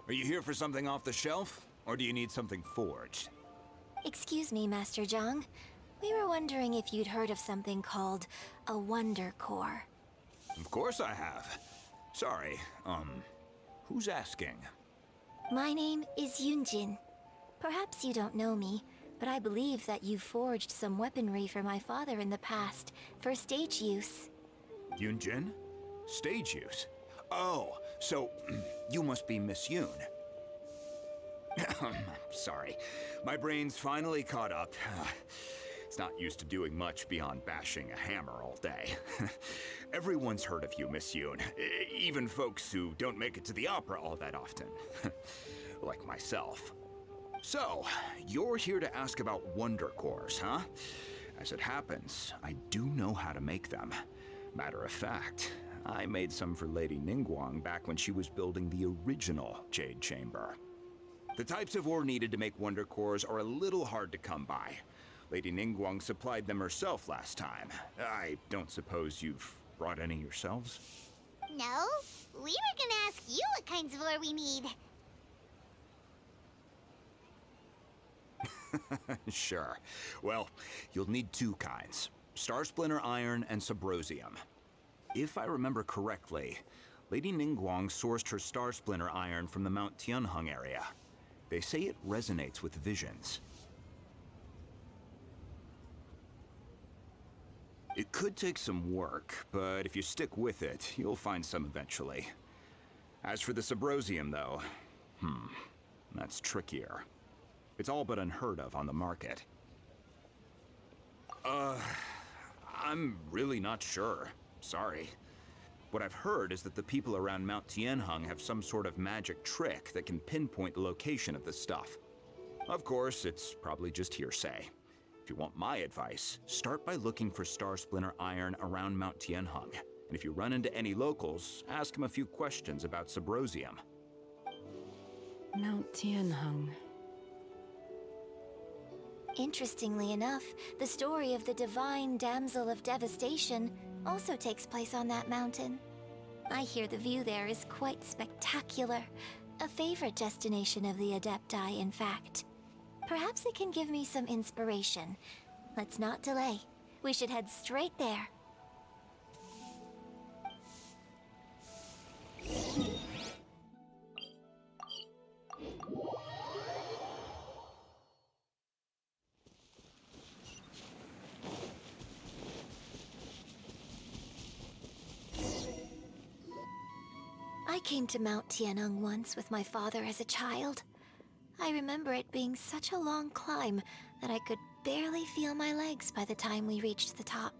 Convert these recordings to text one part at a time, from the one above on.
Are you here for something off the shelf, or do you need something forged? Excuse me, Master Zhang. We were wondering if you'd heard of something called a Wonder Core. Of course I have. Sorry, who's asking? My name is Yunjin. Perhaps you don't know me, but I believe that you forged some weaponry for my father in the past, for stage use. Yunjin? Stage use? Oh, so you must be Miss Yoon. Sorry, my brain's finally caught up. It's not used to doing much beyond bashing a hammer all day. Everyone's heard of you, Miss Yoon, even folks who don't make it to the opera all that often. Like myself. So, you're here to ask about Wonder Cores, huh? As it happens, I do know how to make them. Matter of fact, I made some for Lady Ningguang back when she was building the original Jade Chamber. The types of ore needed to make Wonder Cores are a little hard to come by. Lady Ningguang supplied them herself last time. I don't suppose you've brought any yourselves? No, we were gonna ask you what kinds of ore we need. Sure. Well, you'll need two kinds. Star Splinter Iron and Subrosium. If I remember correctly, Lady Ningguang sourced her Star Splinter Iron from the Mount Tianheng area. They say it resonates with visions. It could take some work, but if you stick with it, you'll find some eventually. As for the Subrosium, though, that's trickier. It's all but unheard of on the market. I'm really not sure. Sorry. What I've heard is that the people around Mount Tianheng have some sort of magic trick that can pinpoint the location of the stuff. Of course, it's probably just hearsay. If you want my advice, start by looking for Star Splinter Iron around Mount Tianheng. And if you run into any locals, ask them a few questions about Subrosium. Mount Tianheng. Interestingly enough, the story of the divine damsel of devastation also takes place on that mountain. I hear the view there is quite spectacular. A favorite destination of the Adepti, in fact. Perhaps it can give me some inspiration. Let's not delay. We should head straight there. I came to Mount Tianheng once with my father as a child. I remember it being such a long climb that I could barely feel my legs by the time we reached the top.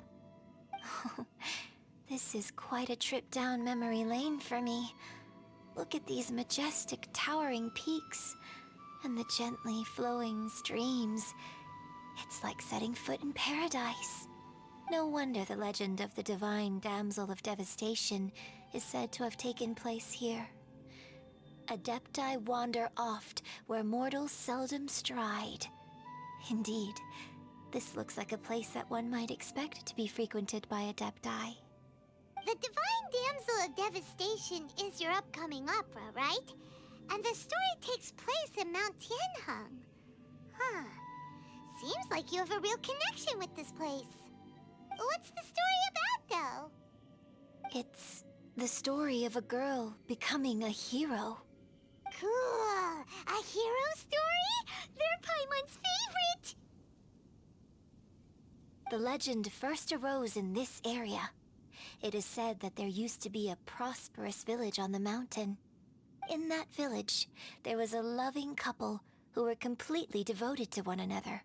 This is quite a trip down memory lane for me. Look at these majestic towering peaks and the gently flowing streams. It's like setting foot in paradise. No wonder the legend of the divine damsel of devastation is said to have taken place here. Adepti wander oft where mortals seldom stride. Indeed, this looks like a place that one might expect to be frequented by Adepti. The Divine Damsel of Devastation is your upcoming opera, right? And the story takes place in Mount Tianheng. Huh. Seems like you have a real connection with this place. What's the story about, though? It's the story of a girl becoming a hero. Cool! A hero story? They're Paimon's favorite! The legend first arose in this area. It is said that there used to be a prosperous village on the mountain. In that village, there was a loving couple who were completely devoted to one another.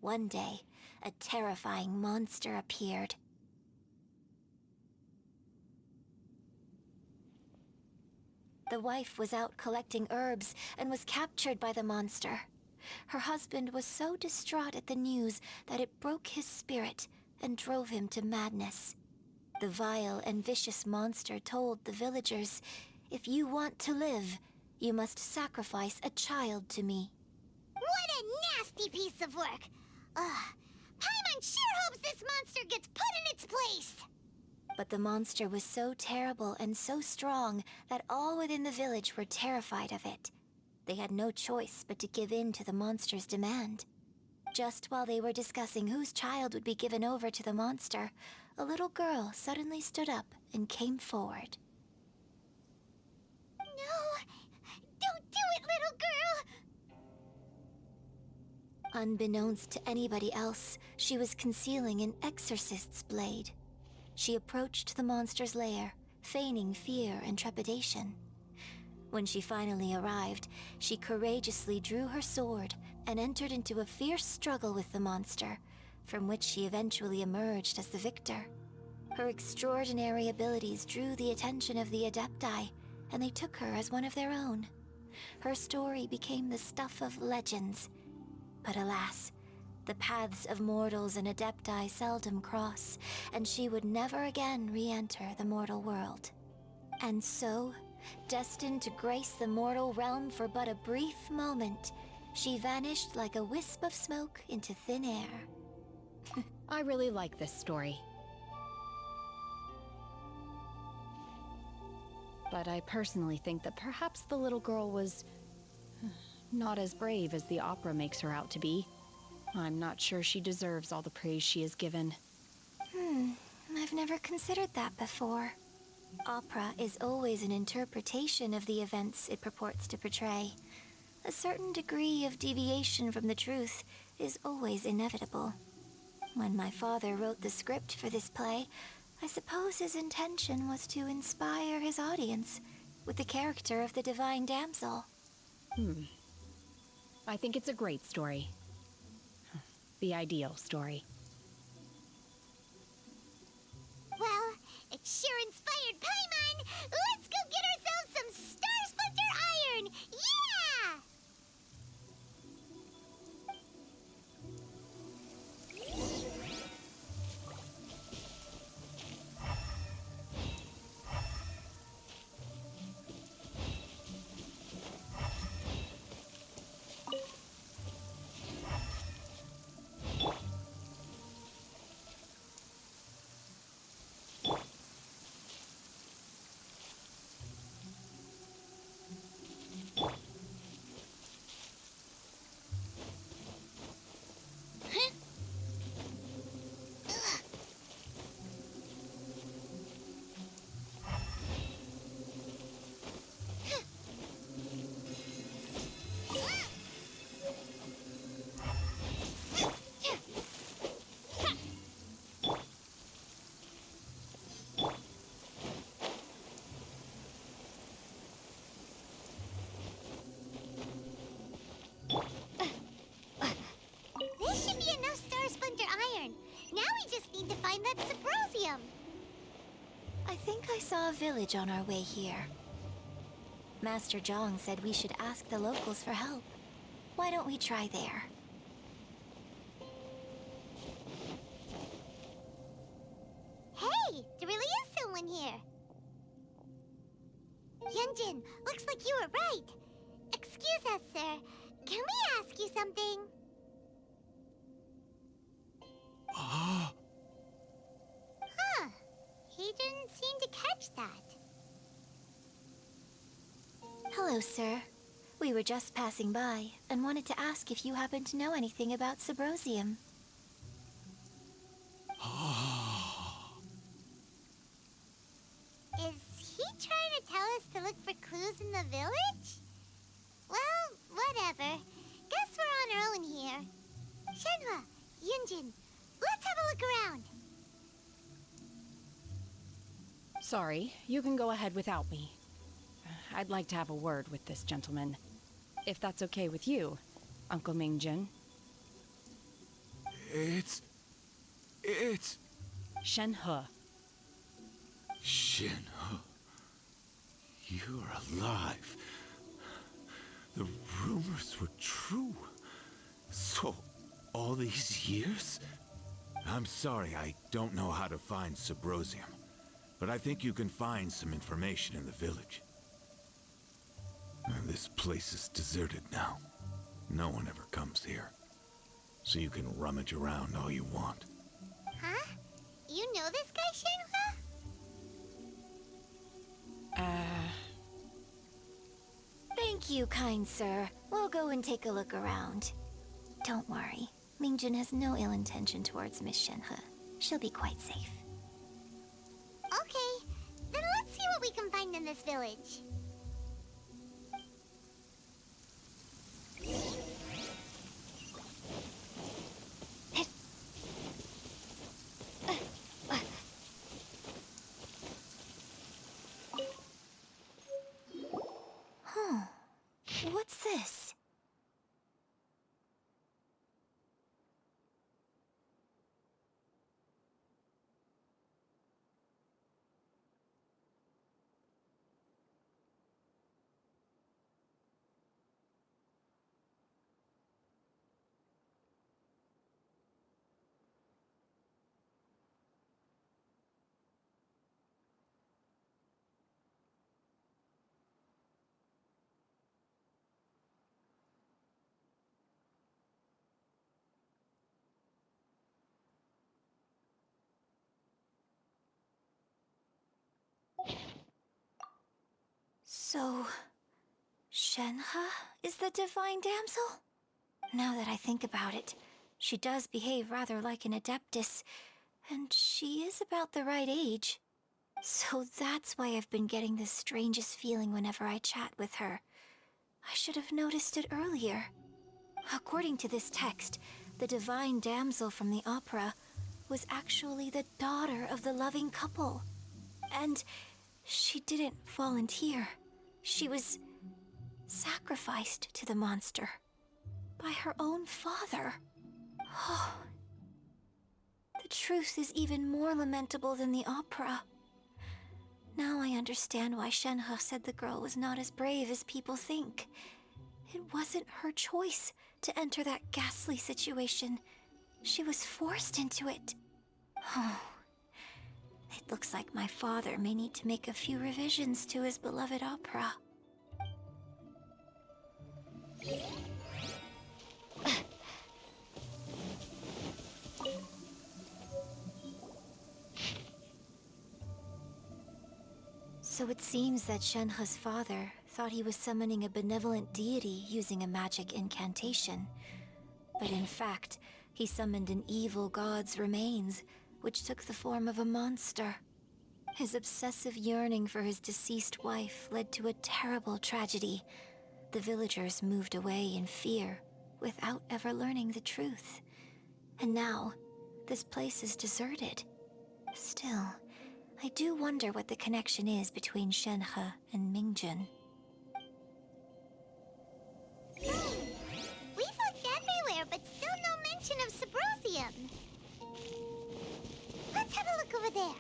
One day, a terrifying monster appeared. The wife was out collecting herbs and was captured by the monster. Her husband was so distraught at the news that it broke his spirit and drove him to madness. The vile and vicious monster told the villagers, "If you want to live, you must sacrifice a child to me." What a nasty piece of work! Paimon sure hopes this monster gets put in its place! But the monster was so terrible and so strong that all within the village were terrified of it. They had no choice but to give in to the monster's demand. Just while they were discussing whose child would be given over to the monster, a little girl suddenly stood up and came forward. No! Don't do it, little girl! Unbeknownst to anybody else, she was concealing an exorcist's blade. She approached the monster's lair, feigning fear and trepidation. When she finally arrived, she courageously drew her sword and entered into a fierce struggle with the monster, from which she eventually emerged as the victor. Her extraordinary abilities drew the attention of the Adepti, and they took her as one of their own. Her story became the stuff of legends. But alas, the paths of mortals and Adepti seldom cross, and she would never again re-enter the mortal world. And so, destined to grace the mortal realm for but a brief moment, she vanished like a wisp of smoke into thin air. I really like this story. But I personally think that perhaps the little girl was not as brave as the opera makes her out to be. I'm not sure she deserves all the praise she is given. I've never considered that before. Opera is always an interpretation of the events it purports to portray. A certain degree of deviation from the truth is always inevitable. When my father wrote the script for this play, I suppose his intention was to inspire his audience with the character of the divine damsel. I think it's a great story. The ideal story. Well, it sure inspired Paimon! Let's go get ourselves some Star Splinter Iron! Yeah! This should be enough Star Splinter Iron. Now we just need to find that Symposium. I think I saw a village on our way here. Master Zhang said we should ask the locals for help. Why don't we try there? Hey, there really is someone here. Yunjin, looks like you were right. Excuse us, sir. Can we ask you something? Huh. He didn't seem to catch that. Hello, sir. We were just passing by and wanted to ask if you happen to know anything about Symposium. Is he trying to tell us to look for clues in the village? Well, whatever. Guess we're on our own here. Shenhua, Yunjin, let's have a look around. Sorry, you can go ahead without me. I'd like to have a word with this gentleman. If that's okay with you, Uncle Mingjin. It's... Shenhe. Shenhe. You're alive. The rumors were true. So, all these years? I'm sorry, I don't know how to find Symposium. But I think you can find some information in the village. This place is deserted now. No one ever comes here. So you can rummage around all you want. Huh? You know this guy, Shenhua? Thank you, kind sir. We'll go and take a look around. Don't worry. Mingjun has no ill intention towards Miss Shenhe. She'll be quite safe. Okay, then let's see what we can find in this village. Huh. What's this? So, Shenhe is the divine damsel? Now that I think about it, she does behave rather like an adeptus, and she is about the right age. So that's why I've been getting the strangest feeling whenever I chat with her. I should have noticed it earlier. According to this text, the divine damsel from the opera was actually the daughter of the loving couple. And she didn't volunteer. She was sacrificed to the monster by her own father. Oh, the truth is even more lamentable than the opera. Now I understand why Shenhe said the girl was not as brave as people think. It wasn't her choice to enter that ghastly situation. She was forced into it. Oh, it looks like my father may need to make a few revisions to his beloved opera. So it seems that Shenhe's father thought he was summoning a benevolent deity using a magic incantation. But in fact, he summoned an evil god's remains, which took the form of a monster. His obsessive yearning for his deceased wife led to a terrible tragedy. The villagers moved away in fear, without ever learning the truth. And now, this place is deserted. Still, I do wonder what the connection is between Shenhe and Mingjun. We've looked everywhere, but still no mention of Subrosium. Let's have a look over there.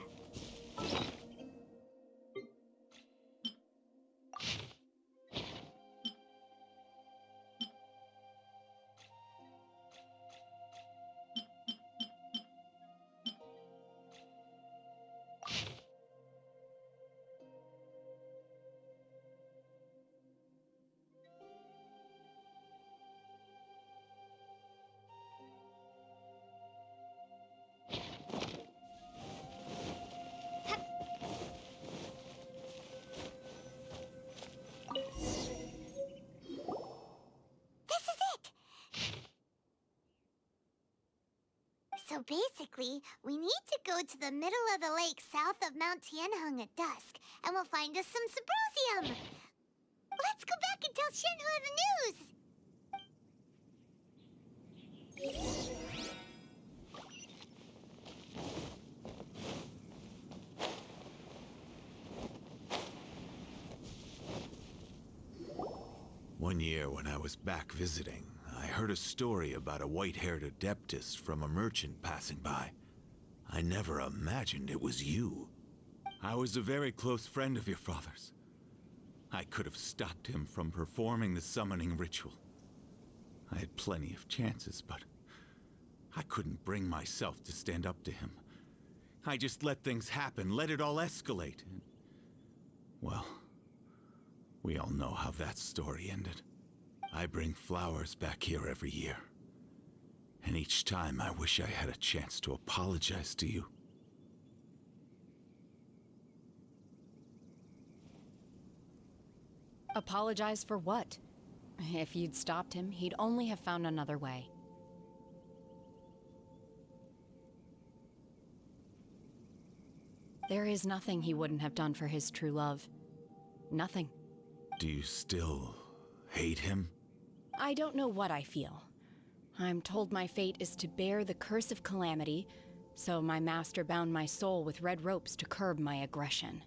So basically, we need to go to the middle of the lake south of Mount Tianheng at dusk, and we'll find us some Subrosium. Let's go back and tell Shenhe the news. One year when I was back visiting, I heard a story about a white-haired adeptus from a merchant passing by. I never imagined it was you. I was a very close friend of your father's. I could have stopped him from performing the summoning ritual. I had plenty of chances, but I couldn't bring myself to stand up to him. I just let things happen, let it all escalate. Well, we all know how that story ended. I bring flowers back here every year. And each time I wish I had a chance to apologize to you. Apologize for what? If you'd stopped him, he'd only have found another way. There is nothing he wouldn't have done for his true love. Nothing. Do you still hate him? I don't know what I feel. I'm told my fate is to bear the curse of calamity, so my master bound my soul with red ropes to curb my aggression.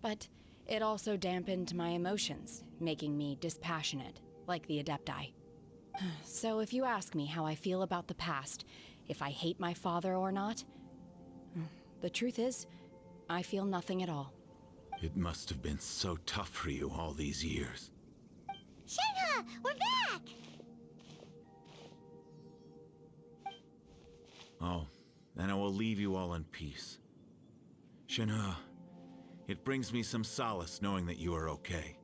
But it also dampened my emotions, making me dispassionate, like the Adepti. So if you ask me how I feel about the past, if I hate my father or not, the truth is, I feel nothing at all. It must have been so tough for you all these years. Shenhe, we're back! Oh, then I will leave you all in peace. Shenhe, it brings me some solace knowing that you are okay.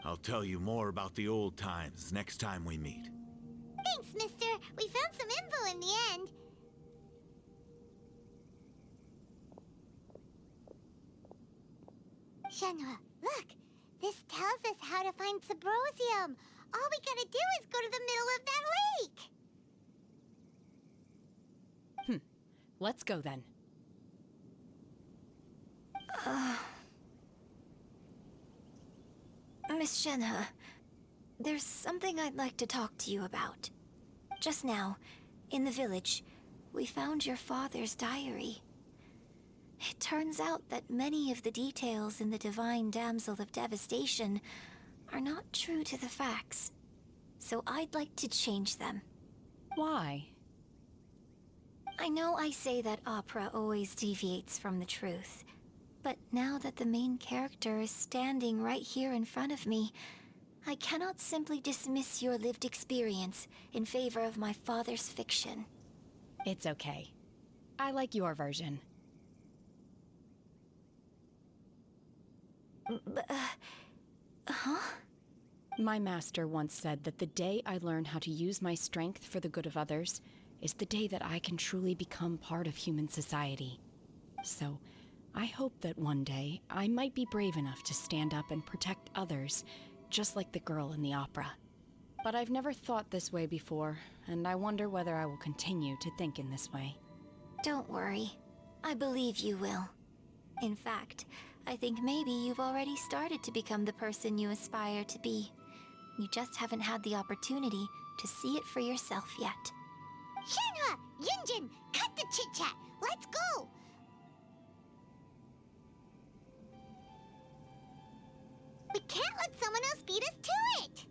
I'll tell you more about the old times next time we meet. Thanks, mister. We found some info in the end. Shenhe, look! This tells us how to find Subrosium. All we gotta do is go to the middle of that lake. Let's go then. Miss Shenhe, there's something I'd like to talk to you about. Just now, in the village, we found your father's diary. It turns out that many of the details in the Divine Damsel of Devastation are not true to the facts. So I'd like to change them. Why? I know I say that opera always deviates from the truth, but now that the main character is standing right here in front of me, I cannot simply dismiss your lived experience in favor of my father's fiction. It's okay. I like your version. Huh? My master once said that the day I learn how to use my strength for the good of others is the day that I can truly become part of human society. So, I hope that one day I might be brave enough to stand up and protect others, just like the girl in the opera. But I've never thought this way before, and I wonder whether I will continue to think in this way. Don't worry. I believe you will. In fact, I think maybe you've already started to become the person you aspire to be. You just haven't had the opportunity to see it for yourself yet. Shenhe! Yunjin! Cut the chit-chat! Let's go! We can't let someone else beat us to it!